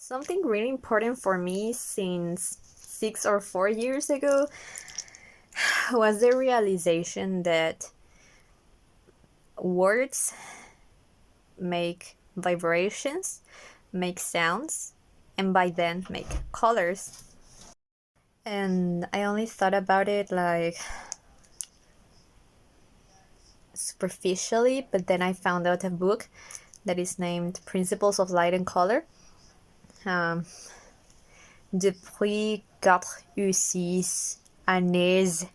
Something really important for me since 6 or 4 years ago was the realization that words make vibrations, make sounds, and by then make colors. And I only thought about it like superficially, but then I found out a book that is named Principles of Light and Color. Depuis 4 ou 6 années,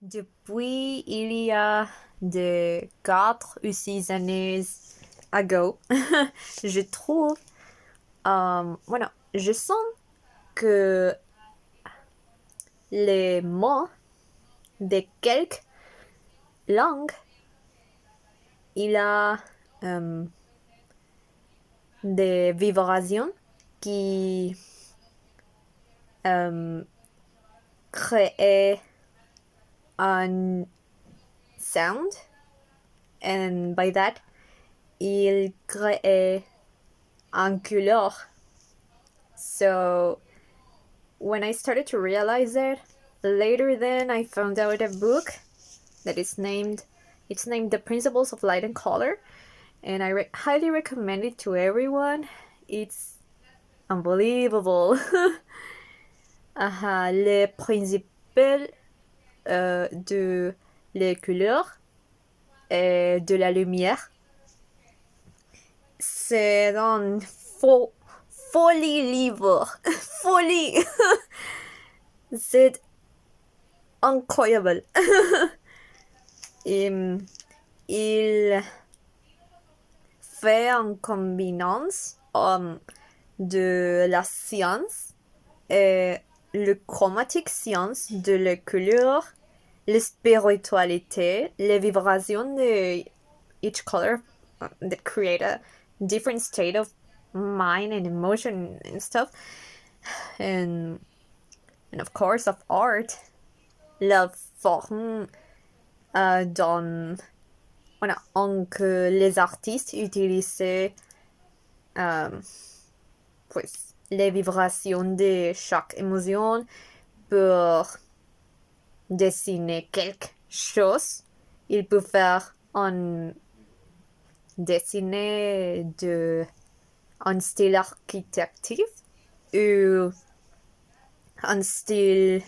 depuis il y a de 4 ou 6 années ago, je trouve, bueno, je sens que les mots de quelques langues, il a des vibrations qui créent un sound, and by that, il crée un couleur. So when I started to realize that, later then I found out a book that is named The Principles of Light and Color, and I highly recommend it to everyone. It's unbelievable. Les principes de les couleurs et de la lumière. C'est un folie livre. Folie. C'est incroyable. Il fait une combinaison de la science et le chromatique science de la couleur, la spiritualité, les vibrations de each color that create a different state of mind and emotion and stuff, and of course of art, la forme en que les artistes utilisaient pues, les vibrations de chaque émotion pour dessiner quelque chose. Il peut faire un dessiné un style architectif ou un style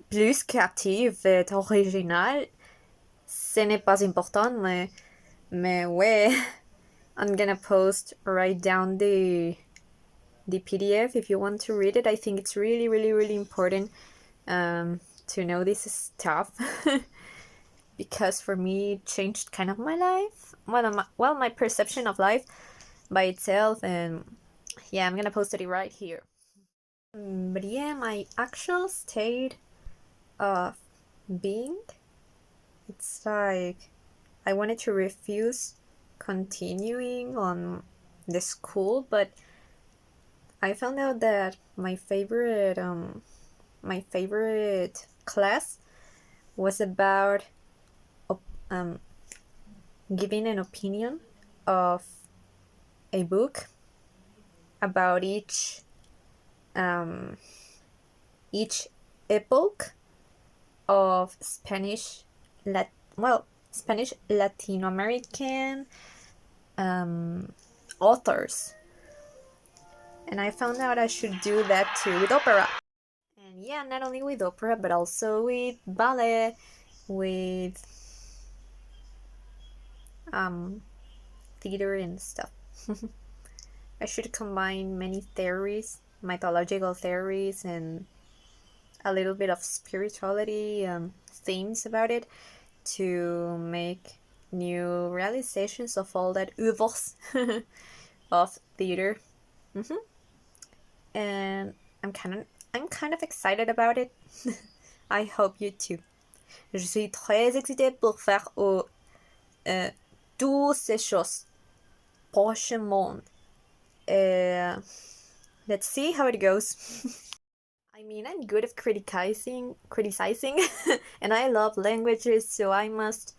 plus créatif et original. Ce n'est pas important, mais ouais, I'm gonna post right down the PDF if you want to read it. I think it's really, really, really important to know this stuff because for me it changed kind of my life. My perception of life by itself, and yeah, I'm gonna post it right here. But yeah, my actual state of being, it's like I wanted to refuse continuing on the school, but I found out that my favorite class was about giving an opinion of a book about each epoch of Spanish Latino American authors. And I found out I should do that too with opera. And yeah, not only with opera, but also with ballet, with theater and stuff. I should combine many theories, mythological theories, and a little bit of spirituality themes about it to make new realizations of all that oeuvres of theater. And I'm kind of excited about it. I hope you too. Je suis très excitée pour faire toutes ces choses prochainement. Let's see how it goes. I mean, I'm good at criticizing, and I love languages, so I must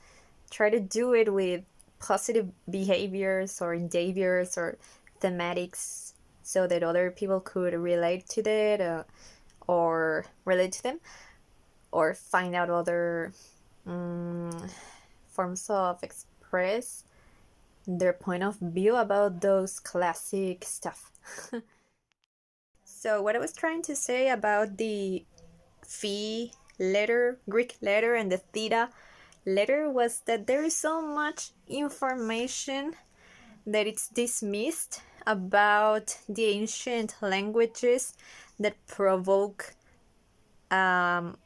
try to do it with positive behaviors or behaviors or thematics so that other people could relate to that, or relate to them, or find out other forms of express their point of view about those classic stuff. So what I was trying to say about the phi letter, Greek letter, and the theta letter was that there is so much information that it's dismissed about the ancient languages that provoke an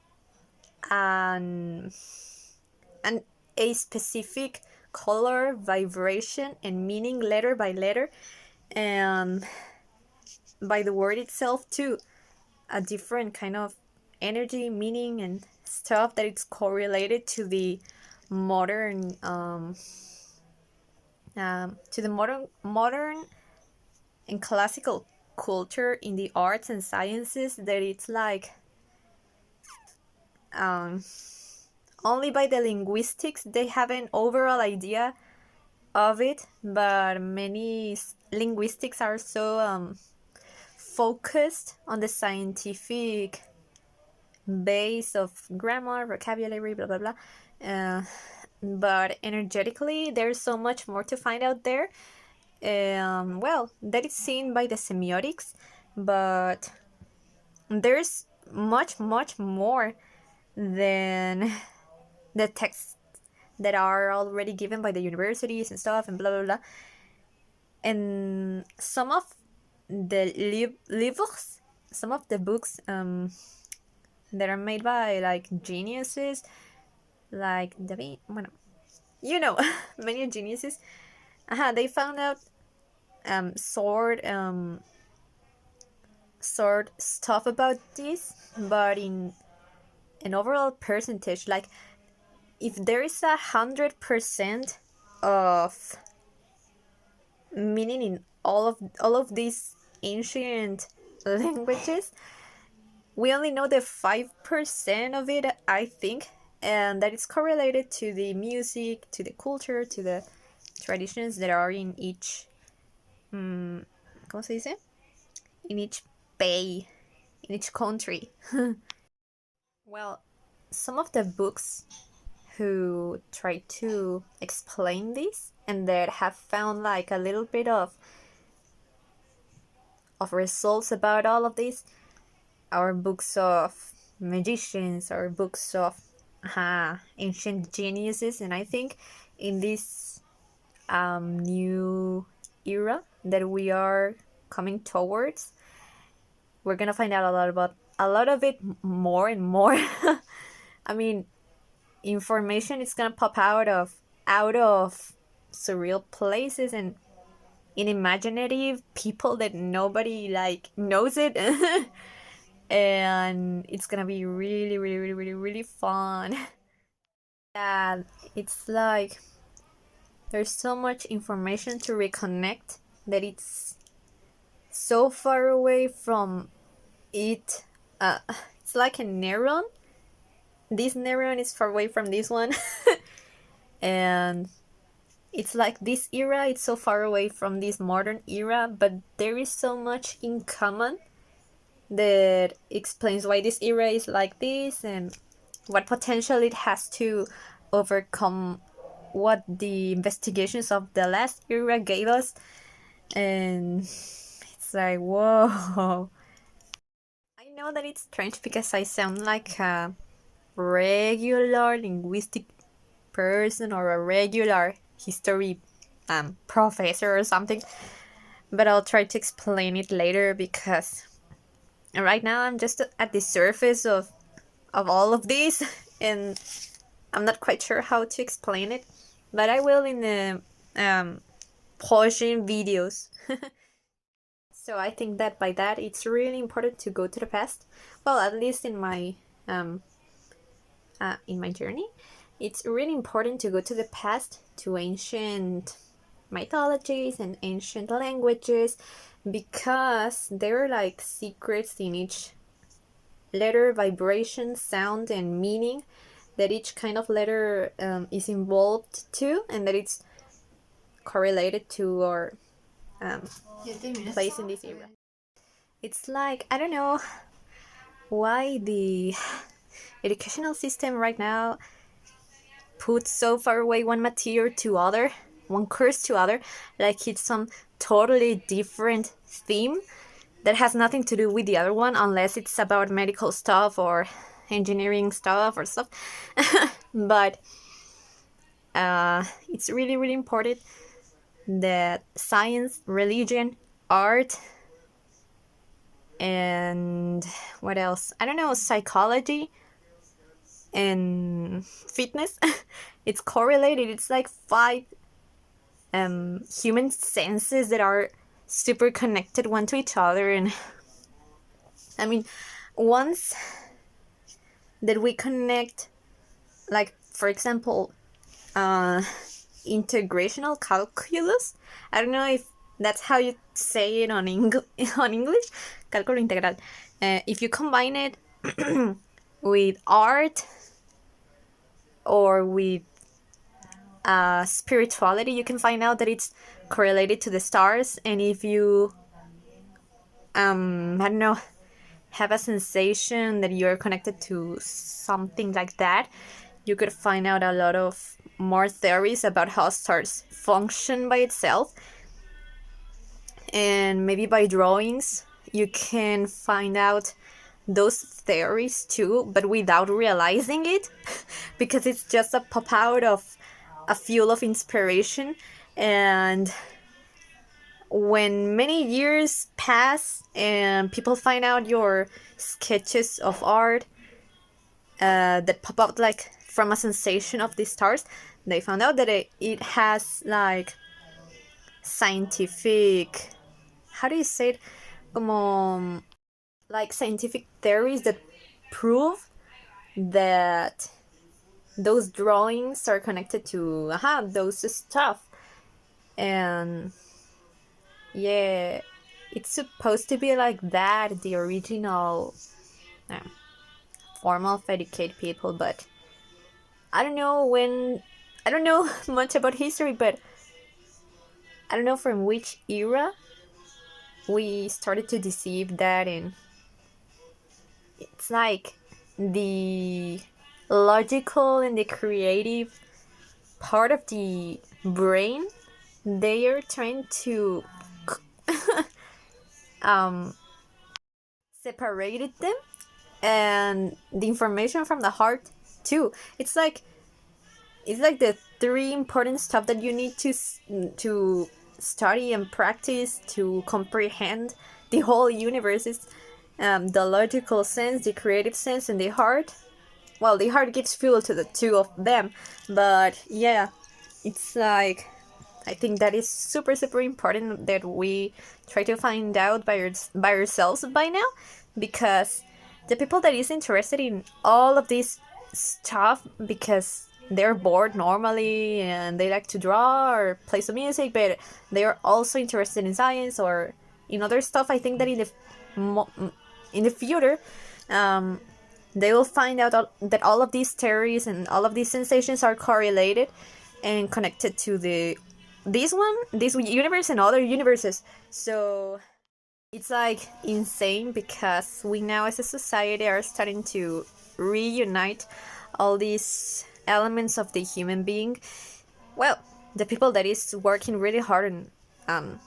a specific color, vibration, and meaning letter by letter, and by the word itself too, a different kind of energy, meaning, and stuff that it's correlated to the modern modern and classical culture in the arts and sciences, that it's like only by the linguistics they have an overall idea of it, but many linguistics are so focused on the scientific base of grammar, vocabulary, blah blah blah. But energetically, there's so much more to find out there. Well, that is seen by the semiotics, but there's much more than the texts that are already given by the universities and stuff and blah blah blah. And some of the livres, some of the books that are made by like geniuses, like bueno, you know, many geniuses. They found out sort stuff about this, but in an overall percentage, like if there is 100% of meaning in all of these ancient languages, we only know the 5% of it, I think, and that is correlated to the music, to the culture, to the traditions that are in each ¿cómo se dice? In each in each country. Well, some of the books who try to explain this and that have found like a little bit of results about all of this are books of magicians or books of ancient geniuses. And I think in this new era that we are coming towards, we're gonna find out a lot of it more and more. I mean, information is gonna pop out of surreal places and in imaginative people that nobody like knows it. And it's gonna be really fun. Yeah, it's like there's so much information to reconnect that it's so far away from it. It's like a neuron. This neuron is far away from this one. And it's like this era, it's so far away from this modern era, but there is so much in common that explains why this era is like this and what potential it has to overcome what the investigations of the last era gave us. And it's like, whoa. I know that it's strange because I sound like a regular linguistic person or a regular history professor or something, but I'll try to explain it later because right now I'm just at the surface of all of this and I'm not quite sure how to explain it, but I will in the pushing videos. So I think that by that it's really important to go to the past. Well, at least in my journey, it's really important to go to the past, to ancient mythologies and ancient languages, because there are like secrets in each letter, vibration, sound, and meaning that each kind of letter is involved to, and that it's correlated to our place in this era. It's like, I don't know why the educational system right now puts so far away one material to other, one course to other, like it's some totally different theme that has nothing to do with the other one, unless it's about medical stuff or engineering stuff or stuff. But it's really, really important that science, religion, art, and what else? I don't know, psychology and fitness. It's correlated. It's like 5 human senses that are super connected one to each other. And I mean, once that we connect, like for example, integrational calculus, I don't know if that's how you say it on English, cálculo integral. If you combine it with art or with spirituality, you can find out that it's correlated to the stars. And if you I don't know, have a sensation that you're connected to something like that, you could find out a lot of more theories about how stars function by itself. And maybe by drawings you can find out those theories too, but without realizing it, because it's just a pop out of a fuel of inspiration. And when many years pass and people find out your sketches of art that pop up like from a sensation of these stars, they found out that it has like scientific, how do you say it, like scientific theories that prove that those drawings are connected to those stuff. And yeah, it's supposed to be like that, the original form of educate people. But I don't know much about history, but I don't know from which era we started to deceive that. And it's like the logical and the creative part of the brain, they are trying to separated them, and the information from the heart too. It's like the 3 important stuff that you need to study and practice to comprehend the whole universe. Is the logical sense, the creative sense, and the heart. Well, the heart gives fuel to the 2 of them, but yeah, it's like, I think that is super, super important that we try to find out by ourselves by now, because the people that is interested in all of this stuff, because they're bored normally and they like to draw or play some music, but they are also interested in science or in other stuff, I think that in the future, they will find out that all of these theories and all of these sensations are correlated and connected to this universe and other universes. So it's like insane, because we now as a society are starting to reunite all these elements of the human being. Well, the people that is working really hard on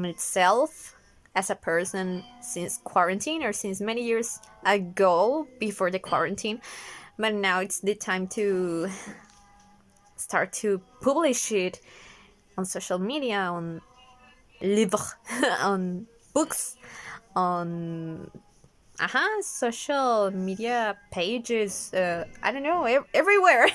itself as a person since quarantine, or since many years ago before the quarantine, but now it's the time to start to publish it on social media, on livres, on books, on social media pages. I don't know, everywhere, everywhere.